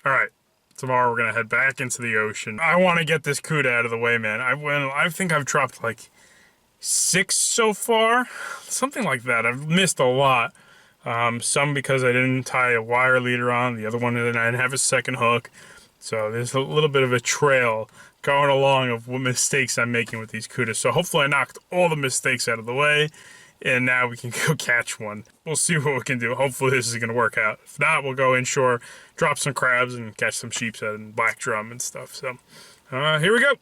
All right. Tomorrow we're gonna head back into the ocean. I want to get this cuda out of the way, man. I think I've dropped like 6 so far, something like that. I've missed a lot. Some because I didn't tie a wire leader on. The other one I didn't have a second hook. So there's a little bit of a trail going along of what mistakes I'm making with these cudas. So hopefully I knocked all the mistakes out of the way, and now we can go catch one. We'll see what we can do. Hopefully this is going to work out. If not, we'll go inshore, drop some crabs, and catch some sheepshead and black drum and stuff. So here we go.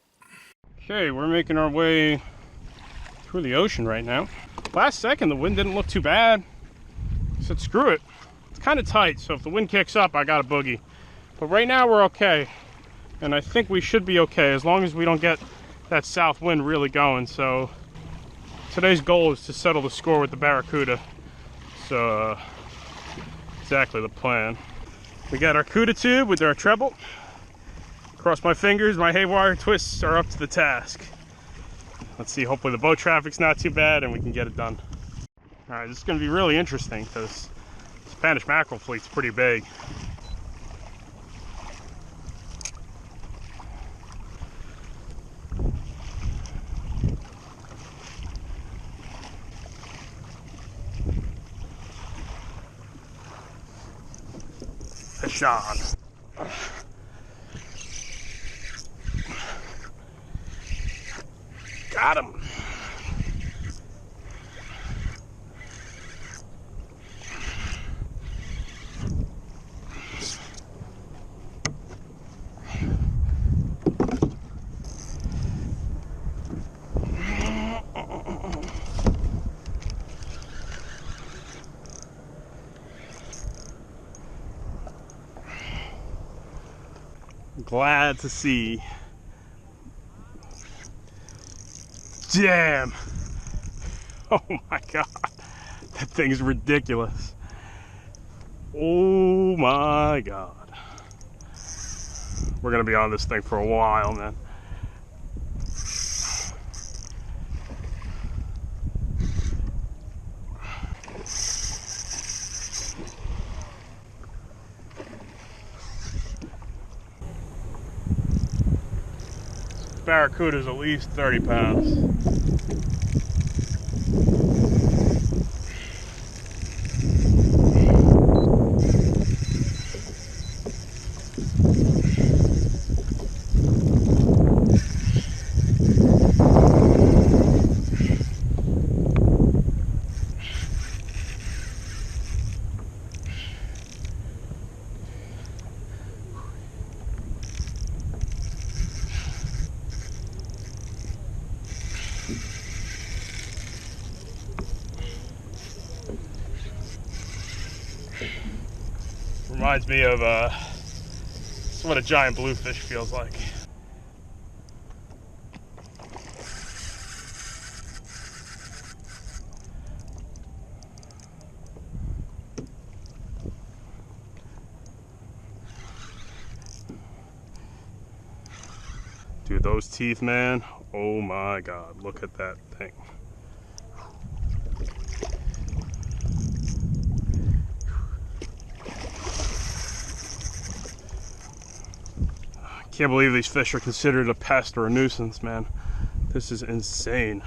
Okay, we're making our way through the ocean right now. Last second, the wind didn't look too bad. I said, screw it. It's kind of tight, so if the wind kicks up, I got a boogie. But right now, we're okay. And I think we should be okay, as long as we don't get that south wind really going. So today's goal is to settle the score with the Barracuda. So exactly the plan. We got our cuda tube with our treble. Cross my fingers, my haywire twists are up to the task. Let's see, hopefully the boat traffic's not too bad and we can get it done. All right, this is gonna be really interesting because the Spanish mackerel fleet's pretty big. Fish on. Got him. Glad to see. Damn. Oh my god. That thing's ridiculous. Oh my god. We're gonna be on this thing for a while, man. Barracuda's at least 30 pounds. Reminds me of what a giant bluefish feels like. Dude, those teeth, man. Oh my god, look at that thing. Can't believe these fish are considered a pest or a nuisance, man. This is insane.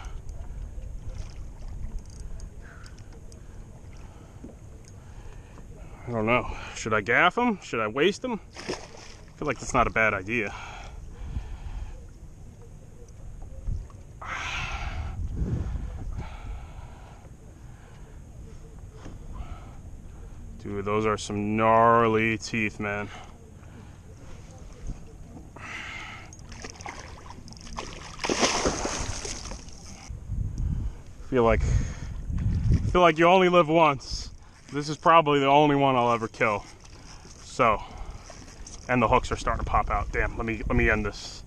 I don't know. Should I gaff them? Should I waste them? I feel like that's not a bad idea. Dude, those are some gnarly teeth, man. I feel like you only live once. This is probably the only one I'll ever kill. So, and the hooks are starting to pop out. Damn, let me end this.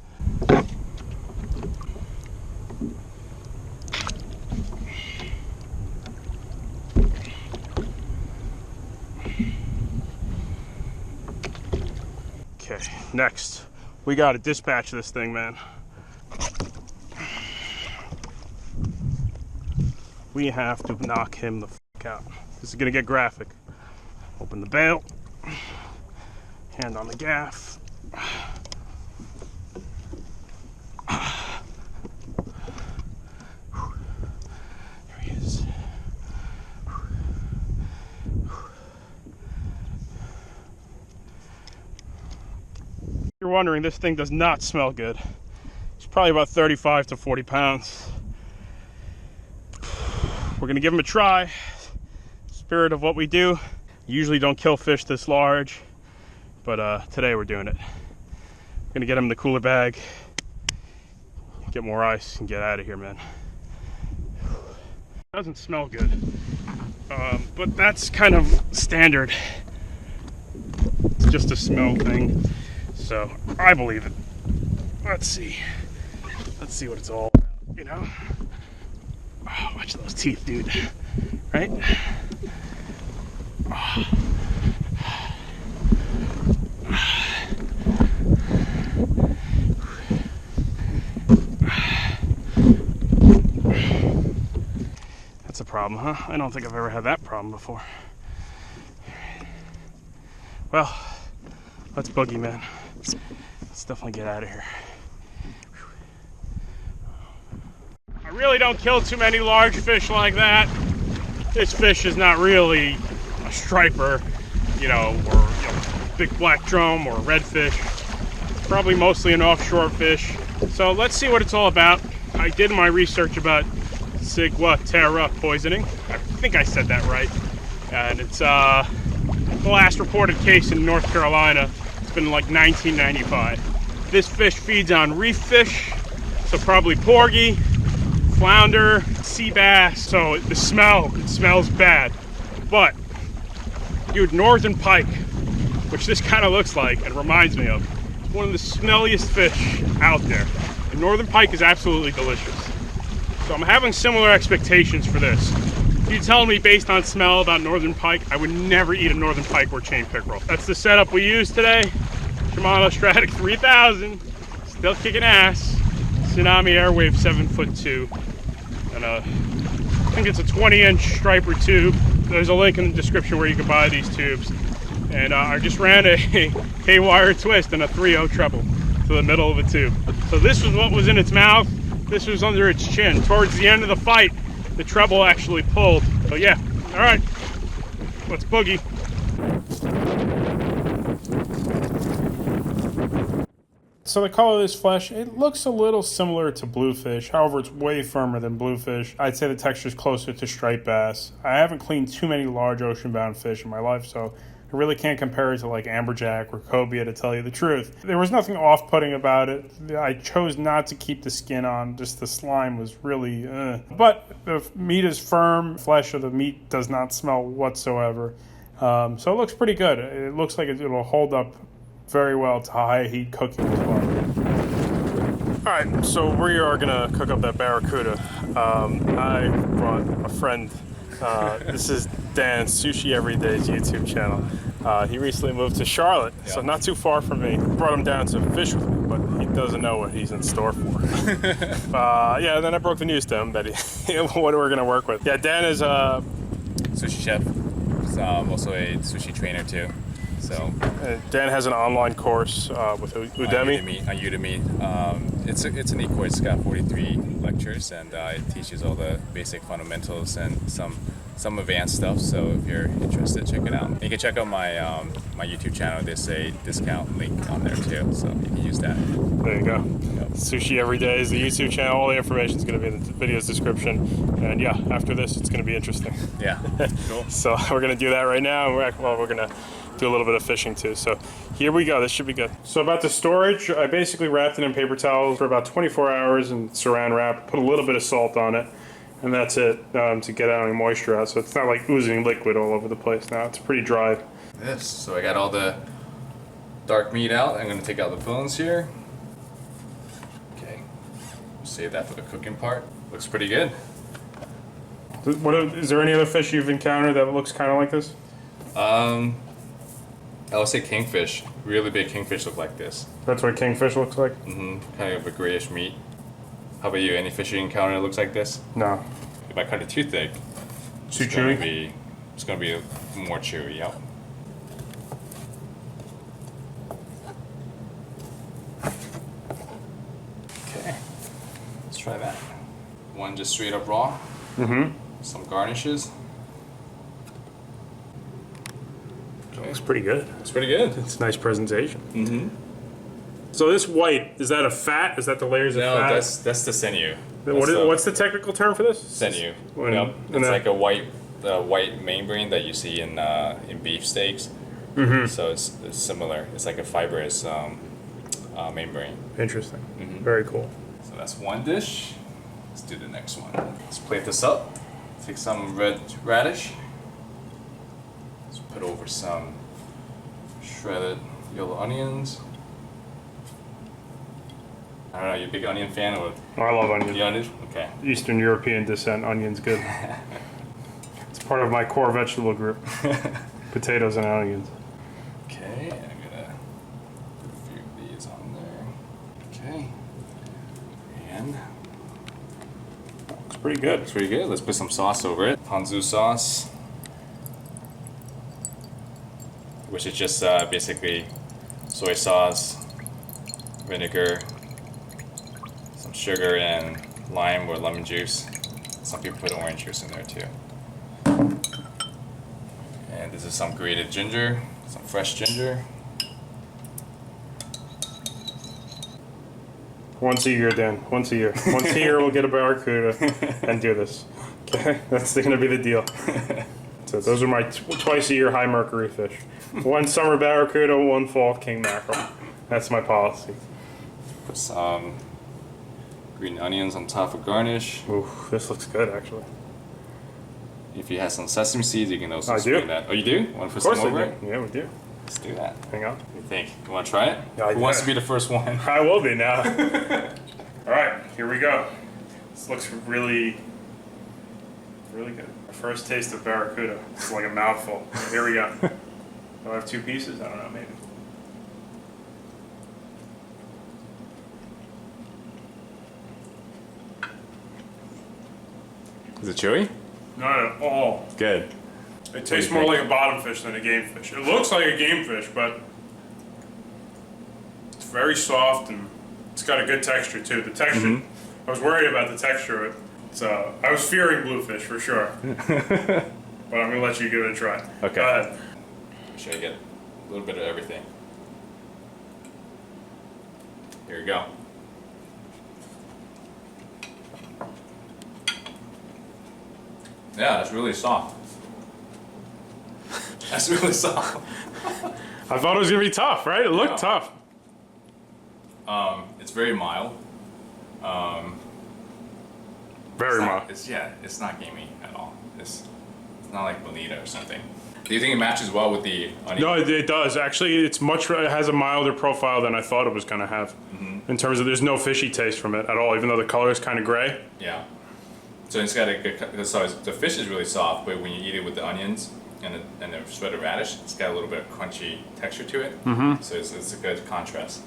Okay, next, we gotta dispatch this thing, man. We have to knock him the fuck out. This is gonna get graphic. Open the bail. Hand on the gaff. There he is. You're wondering, this thing does not smell good. It's probably about 35 to 40 pounds. We're gonna give him a try. Spirit of what we do. Usually don't kill fish this large, but today we're doing it. We're gonna get him in the cooler bag, get more ice, and get out of here, man. Doesn't smell good, but that's kind of standard. It's just a smell thing, so I believe it. Let's see what it's all about, you know? Oh, watch those teeth, dude, right? Oh. That's a problem, huh? I don't think I've ever had that problem before. Well, let's boogie, man. Let's definitely get out of here. I really don't kill too many large fish like that. This fish is not really a striper, you know, or big black drum or redfish. Probably mostly an offshore fish. So let's see what it's all about. I did my research about ciguatera poisoning. I think I said that right. And it's the last reported case in North Carolina. It's been like 1995. This fish feeds on reef fish, so probably porgy, flounder, sea bass. So it smells bad. But, dude, northern pike, which this kind of looks like and reminds me of, one of the smelliest fish out there. And northern pike is absolutely delicious. So I'm having similar expectations for this. If you tell me based on smell about northern pike, I would never eat a northern pike or chain pickerel. That's the setup we use today. Shimano Stratic 3000, still kicking ass. Tsunami Airwave 7'2", and I think it's a 20-inch striper tube. There's a link in the description where you can buy these tubes. And I just ran a haywire twist and a 3/0 treble to the middle of the tube. So this was what was in its mouth. This was under its chin. Towards the end of the fight, the treble actually pulled. So yeah, all right, let's boogie. So the color of this flesh, it looks a little similar to bluefish. However, it's way firmer than bluefish. I'd say the texture is closer to striped bass. I haven't cleaned too many large ocean-bound fish in my life, so I really can't compare it to like amberjack or cobia, to tell you the truth. There was nothing off-putting about it. I chose not to keep the skin on. Just the slime was really, But the meat is firm. Flesh of the meat does not smell whatsoever. So it looks pretty good. It looks like it'll hold up very well to high heat cooking as well. Alright, so we are gonna cook up that barracuda. I brought a friend. This is Dan, Sushi Everyday's YouTube channel. He recently moved to Charlotte, so not too far from me. Brought him down to fish with me, but he doesn't know what he's in store for. Yeah, and then I broke the news to him that what we're gonna work with. Yeah, Dan is a sushi chef. He's also a sushi trainer too. So Dan has an online course with Udemy. On Udemy. It's an e-course. It's got 43 lectures, and it teaches all the basic fundamentals and some advanced stuff. So if you're interested, check it out. You can check out my my YouTube channel. There's a discount link on there too, so you can use that. There you go. Yep. Sushi Every Day is the YouTube channel. All the information is going to be in the video's description. And yeah, after this, it's going to be interesting. Yeah, cool. So we're going to do that right now. We're going to do a little bit of fishing too. So here we go. This should be good. So about the storage, I basically wrapped it in paper towels for about 24 hours in saran wrap, put a little bit of salt on it, and that's it, to get any moisture out. So it's not like oozing liquid all over the place now. It's pretty dry. So I got all the dark meat out. I'm going to take out the bones here. Okay. Save that for the cooking part. Looks pretty good. Is there any other fish you've encountered that looks kind of like this? I would say kingfish. Really big kingfish look like this. That's what kingfish looks like? Mm-hmm. Kind of a grayish meat. How about you? Any fish you encounter that looks like this? No. If I cut it too thick, too chewy? It's gonna be more chewy. Yep. try that. One just straight up raw. Some garnishes. Okay. Looks pretty good. It's pretty good. It's a nice presentation. So this white, is that a fat? Is that the layers of fat? No, that's the sinew. What's the technical term for this? Sinew. Yep. It's like a white membrane that you see in beef steaks. So it's similar. It's like a fibrous membrane. Interesting. Very cool. So that's one dish. Let's do the next one. Let's plate this up. Take some red radish. Let's put over some shredded yellow onions. I don't know, you a big onion fan or? I love onions. The onions? Okay. Eastern European descent, onions good. It's part of my core vegetable group. Potatoes and onions. Okay, I'm gonna put a few of these on there. Okay. And it's pretty good. it's pretty good. Let's put some sauce over it. Ponzu sauce. Which is just basically soy sauce, vinegar, some sugar, and lime or lemon juice. Some people put orange juice in there too. And this is some grated ginger, some fresh ginger. Once a year, Dan. Once a year. Once a year, we'll get a Barracuda and do this. Okay, that's going to be the deal. So those are my twice a year high mercury fish. One summer Barracuda, one fall king mackerel. That's my policy. Put some green onions on top of garnish. Ooh, this looks good actually. If you have some sesame seeds, you can also I spring do. that. Oh, you do? Want to put Of course some over I it? do. Yeah, we do. Let's do that. Hang on. What do you think? You want to try it? Yeah, Who wants to be the first one? I will be now. All right, here we go. This looks really good. Our first taste of Barracuda. It's like a mouthful. Here we go. Do I have two pieces? I don't know, maybe. Is it chewy? Not at all. Good. It tastes more like a bottom fish than a game fish. It looks like a game fish, but it's very soft and it's got a good texture too. The texture, I was worried about the texture of it. So I was fearing bluefish for sure. But I'm gonna let you give it a try. Okay. Go ahead. Make sure I get a little bit of everything. Here you go. Yeah, it's really soft. That's really soft. I thought it was gonna be tough, right? It looked No. tough. It's very mild. Very It's mild. not, it's not gamey at all. It's not like bonita or something. Do you think it matches well with the onion? No, it does. Actually, it has a milder profile than I thought it was gonna have. In terms of, there's no fishy taste from it at all, even though the color is kind of gray. Yeah. So it's got a good. So the fish is really soft, but when you eat it with the onions and the shredded radish, it's got a little bit of crunchy texture to it. So it's a good contrast.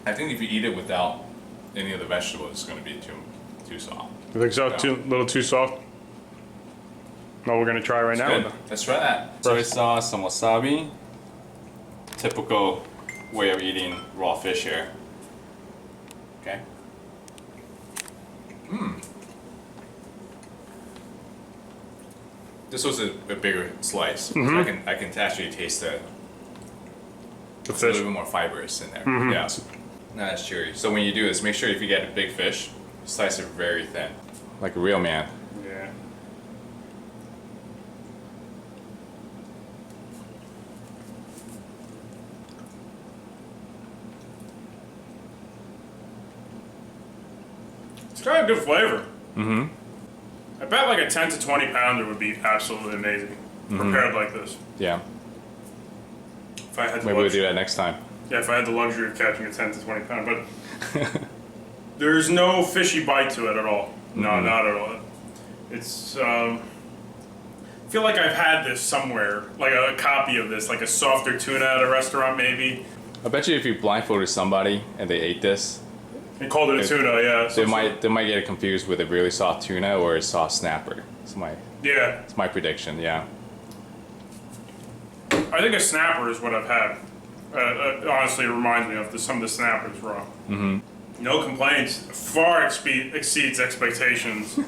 I think if you eat it without any of the vegetables, it's going to be too soft. You think so? Yeah. A little too soft? No, we're gonna try right now. Good. Let's try that. Soy sauce, some wasabi. Typical way of eating raw fish here. Okay. This was a bigger slice. So I can actually taste the The it's a fish. little bit more fibrous in there. Yeah. Not as chewy. So when you do this, make sure if you get a big fish, slice it very thin. Like a real man. Yeah. It's got a good flavor. I bet like a 10 to 20 pounder would be absolutely amazing. Prepared like this. Yeah. If I had the Maybe we'll luxury. do that next time. Yeah, if I had the luxury of catching a 10 to 20 pounder, but there's no fishy bite to it at all. No, not at all. It's, I feel like I've had this somewhere, like a copy of this, like a softer tuna at a restaurant maybe. I bet you if you blindfolded somebody and they ate this, And called it a tuna, yeah. they might get it confused with a really soft tuna or a soft snapper. It's my prediction. Yeah. I think a snapper is what I've had. Honestly, it reminds me of some of the snappers raw. No complaints. Far exceeds expectations.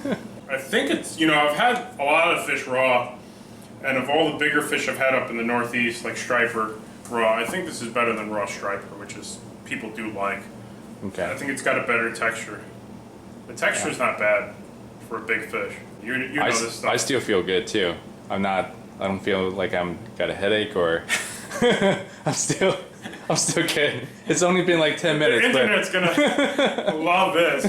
I think it's, I've had a lot of fish raw, and of all the bigger fish I've had up in the Northeast, like striper raw, I think this is better than raw striper, which is people do like. Okay. I think it's got a better texture. The texture's not bad for a big fish. You know this stuff. I still feel good too. I don't feel like got a headache or I'm still good. It's only been like 10 minutes. The internet's gonna love this.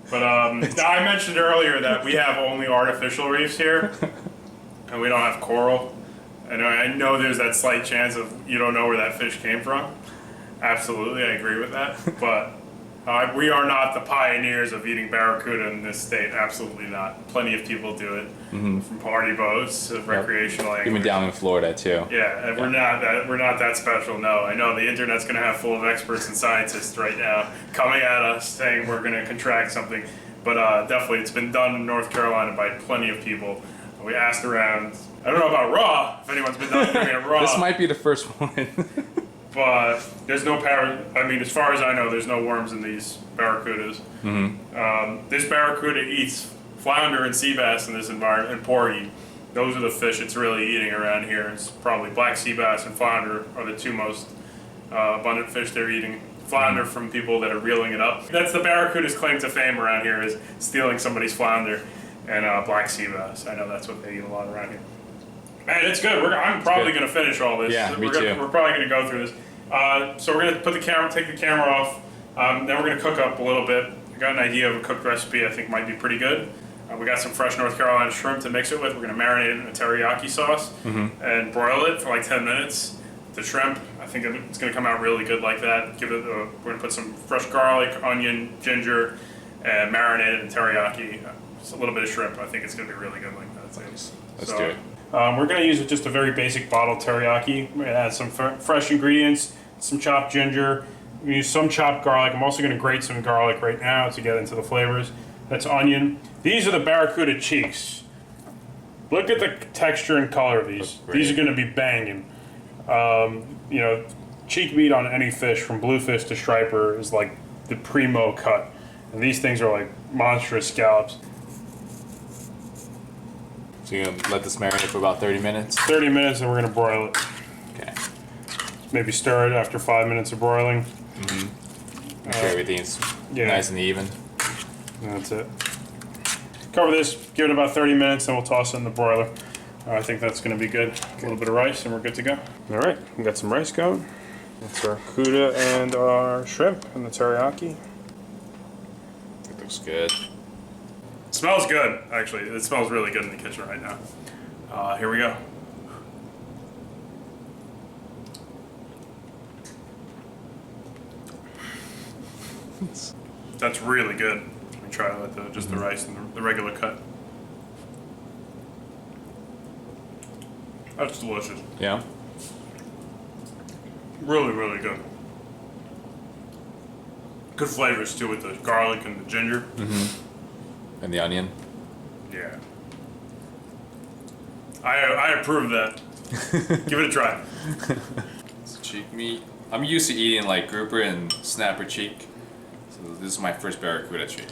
But I mentioned earlier that we have only artificial reefs here, and we don't have coral. And I know there's that slight chance of you don't know where that fish came from. Absolutely, I agree with that. But we are not the pioneers of eating barracuda in this state. Absolutely not. Plenty of people do it, from party boats to recreational angling. Even down in Florida too. Yeah, and we're not that special. No, I know the internet's going to have full of experts and scientists right now coming at us saying we're going to contract something. But definitely, it's been done in North Carolina by plenty of people. We asked around. I don't know about raw. If anyone's been done doing it raw, This might be the first one. but there's no as far as I know, there's no worms in these barracudas. This barracuda eats flounder and sea bass in this environment, and porgy. Those are the fish it's really eating around here. It's probably black sea bass and flounder are the two most abundant fish they're eating. Flounder from people that are reeling it up. That's the barracuda's claim to fame around here, is stealing somebody's flounder and black sea bass. I know that's what they eat a lot around here. Man, it's good. I'm probably going to finish all this. Yeah, me too. We're probably going to go through this. So we're going to take the camera off. Then we're going to cook up a little bit. I got an idea of a cooked recipe I think might be pretty good. We got some fresh North Carolina shrimp to mix it with. We're going to marinate it in a teriyaki sauce and broil it for like 10 minutes. The shrimp, I think it's going to come out really good like that. We're going to put some fresh garlic, onion, ginger, and marinate it in teriyaki. Just a little bit of shrimp. I think it's going to be really good like that. Let's do it. We're going to use just a very basic bottled teriyaki. We're going to add some fresh ingredients, some chopped ginger. We use some chopped garlic. I'm also going to grate some garlic right now to get into the flavors. That's onion. These are the barracuda cheeks. Look at the texture and color of these. These are going to be banging. Cheek meat on any fish, from bluefish to striper, is like the primo cut. And these things are like monstrous scallops. So you're going to let this marinate for about 30 minutes? 30 minutes and we're going to broil it. Okay. Maybe stir it after 5 minutes of broiling. Make sure everything's nice and even. And that's it. Cover this, give it about 30 minutes, and we'll toss it in the broiler. I think that's going to be good. A little bit of rice, and we're good to go. All right, we got some rice going. That's our cuda and our shrimp and the teriyaki. It looks good. It smells good, actually. It smells really good in the kitchen right now. Here we go. That's really good. Let me try with just the rice and the regular cut. That's delicious. Yeah? Really, really good. Good flavors too with the garlic and the ginger. And the onion. Yeah. I approve that. Give it a try. It's cheek meat. I'm used to eating like grouper and snapper cheek. So this is my first barracuda cheek.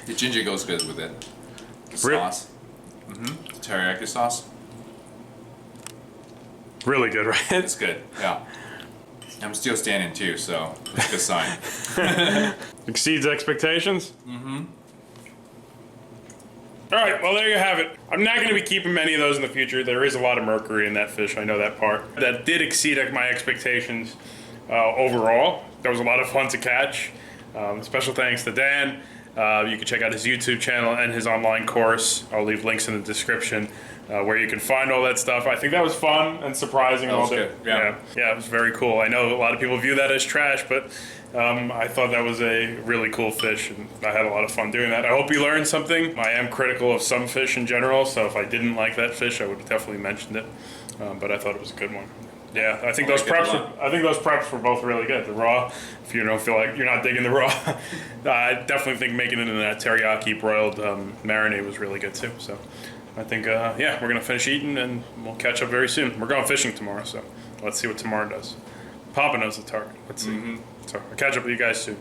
The ginger goes good with it. The sauce. The teriyaki sauce. Really good, right? It's good, yeah. I'm still standing too, so it's a good sign. Exceeds expectations? All right, well, there you have it. I'm not going to be keeping many of those in the future. There is a lot of mercury in that fish. I know that part. That did exceed my expectations overall. That was a lot of fun to catch. Special thanks to Dan. You can check out his YouTube channel and his online course. I'll leave links in the description where you can find all that stuff. I think that was fun and surprising. That was good. Yeah, it was very cool. I know a lot of people view that as trash, but I thought that was a really cool fish, and I had a lot of fun doing that. I hope you learned something. I am critical of some fish in general, so if I didn't like that fish, I would have definitely mentioned it. But I thought it was a good one. Yeah, I think those preps were both really good. The raw, if you don't feel like you're not digging the raw, I definitely think making it in that teriyaki broiled marinade was really good too. So I think yeah, we're gonna finish eating and we'll catch up very soon. We're going fishing tomorrow, so let's see what tomorrow does. Papa knows the target. Let's see. So I'll catch up with you guys soon.